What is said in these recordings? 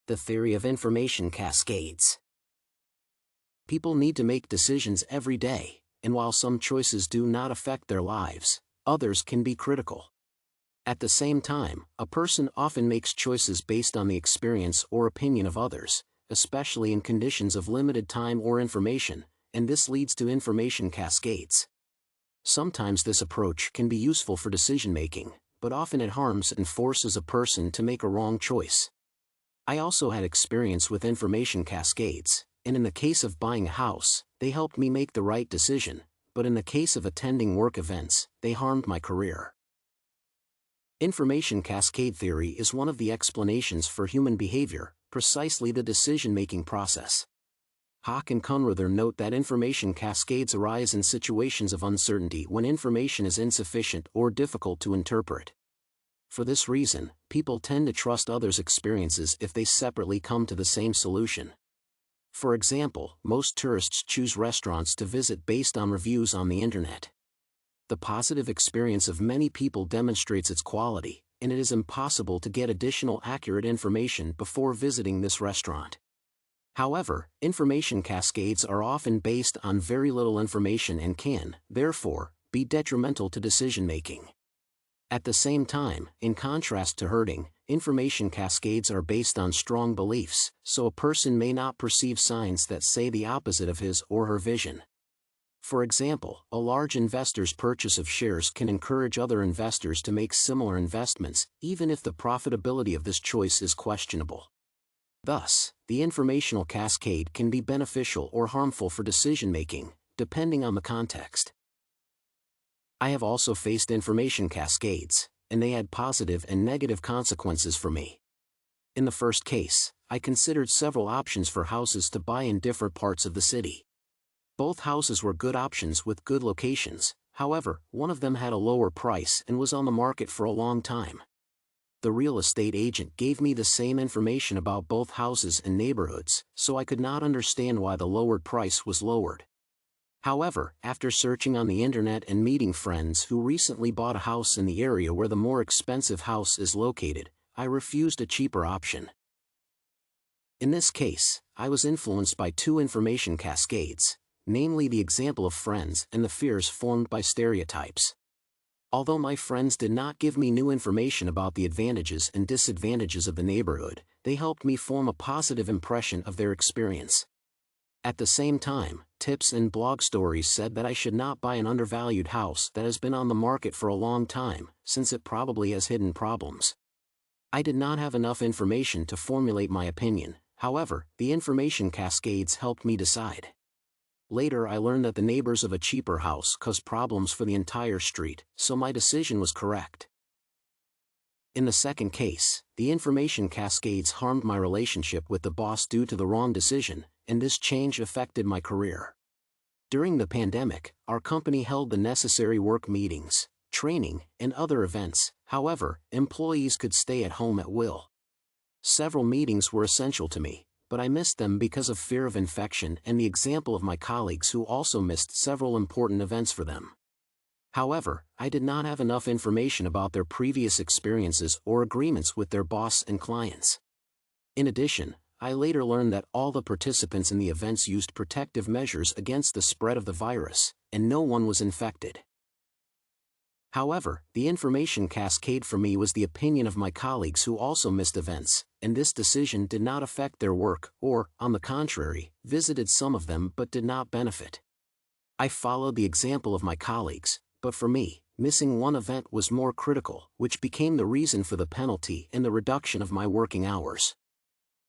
The theory of information cascades. People need to make decisions every day, and while some choices do not affect their lives, others can be critical. At the same time, a person often makes choices based on the experience or opinion of others, especially in conditions of limited time or information, and this leads to information cascades. Sometimes this approach can be useful for decision-making, but often it harms and forces a person to make a wrong choice. I also had experience with information cascades, and in the case of buying a house, they helped me make the right decision, but in the case of attending work events, they harmed my career. Information cascade theory is one of the explanations for human behavior, precisely the decision-making process. Hoch and Kunreuther note that information cascades arise in situations of uncertainty when information is insufficient or difficult to interpret. For this reason, people tend to trust others' experiences if they separately come to the same solution. For example, most tourists choose restaurants to visit based on reviews on the internet. The positive experience of many people demonstrates its quality, and it is impossible to get additional accurate information before visiting this restaurant. However, information cascades are often based on very little information and can, therefore, be detrimental to decision-making. At the same time, in contrast to herding, information cascades are based on strong beliefs, so a person may not perceive signs that say the opposite of his or her vision. For example, a large investor's purchase of shares can encourage other investors to make similar investments, even if the profitability of this choice is questionable. Thus, the informational cascade can be beneficial or harmful for decision-making, depending on the context. I have also faced information cascades, and they had positive and negative consequences for me. In the first case, I considered several options for houses to buy in different parts of the city. Both houses were good options with good locations, however, one of them had a lower price and was on the market for a long time. The real estate agent gave me the same information about both houses and neighborhoods, so I could not understand why the lowered price was lowered. However, after searching on the internet and meeting friends who recently bought a house in the area where the more expensive house is located, I refused a cheaper option. In this case, I was influenced by two information cascades, namely the example of friends and the fears formed by stereotypes. Although my friends did not give me new information about the advantages and disadvantages of the neighborhood, they helped me form a positive impression of their experience. At the same time, tips and blog stories said that I should not buy an undervalued house that has been on the market for a long time, since it probably has hidden problems. I did not have enough information to formulate my opinion, however, the information cascades helped me decide. Later I learned that the neighbors of a cheaper house caused problems for the entire street, so my decision was correct. In the second case, the information cascades harmed my relationship with the boss due to the wrong decision, and this change affected my career. During the pandemic, our company held the necessary work meetings, training, and other events, however, employees could stay at home at will. Several meetings were essential to me, but I missed them because of fear of infection and the example of my colleagues who also missed several important events for them. However, I did not have enough information about their previous experiences or agreements with their boss and clients. In addition, I later learned that all the participants in the events used protective measures against the spread of the virus, and no one was infected. However, the information cascade for me was the opinion of my colleagues who also missed events, and this decision did not affect their work or, on the contrary, visited some of them but did not benefit. I followed the example of my colleagues, but for me, missing one event was more critical, which became the reason for the penalty and the reduction of my working hours.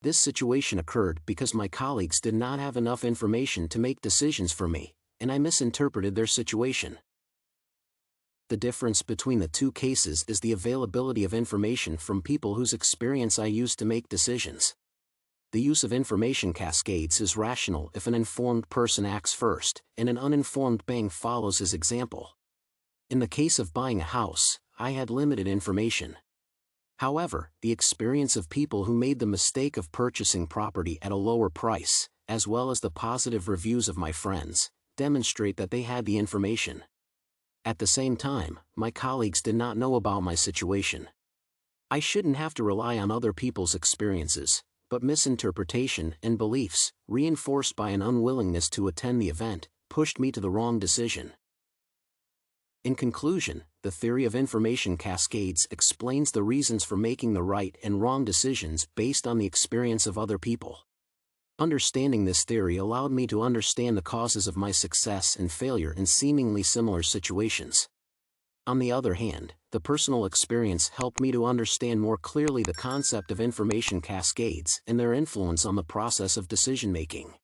This situation occurred because my colleagues did not have enough information to make decisions for me, and I misinterpreted their situation. The difference between the two cases is the availability of information from people whose experience I used to make decisions. The use of information cascades is rational if an informed person acts first, and an uninformed being follows his example. In the case of buying a house, I had limited information. However, the experience of people who made the mistake of purchasing property at a lower price, as well as the positive reviews of my friends, demonstrate that they had the information. At the same time, my colleagues did not know about my situation. I shouldn't have to rely on other people's experiences, but misinterpretation and beliefs, reinforced by an unwillingness to attend the event, pushed me to the wrong decision. In conclusion, the theory of information cascades explains the reasons for making the right and wrong decisions based on the experience of other people. Understanding this theory allowed me to understand the causes of my success and failure in seemingly similar situations. On the other hand, the personal experience helped me to understand more clearly the concept of information cascades and their influence on the process of decision-making.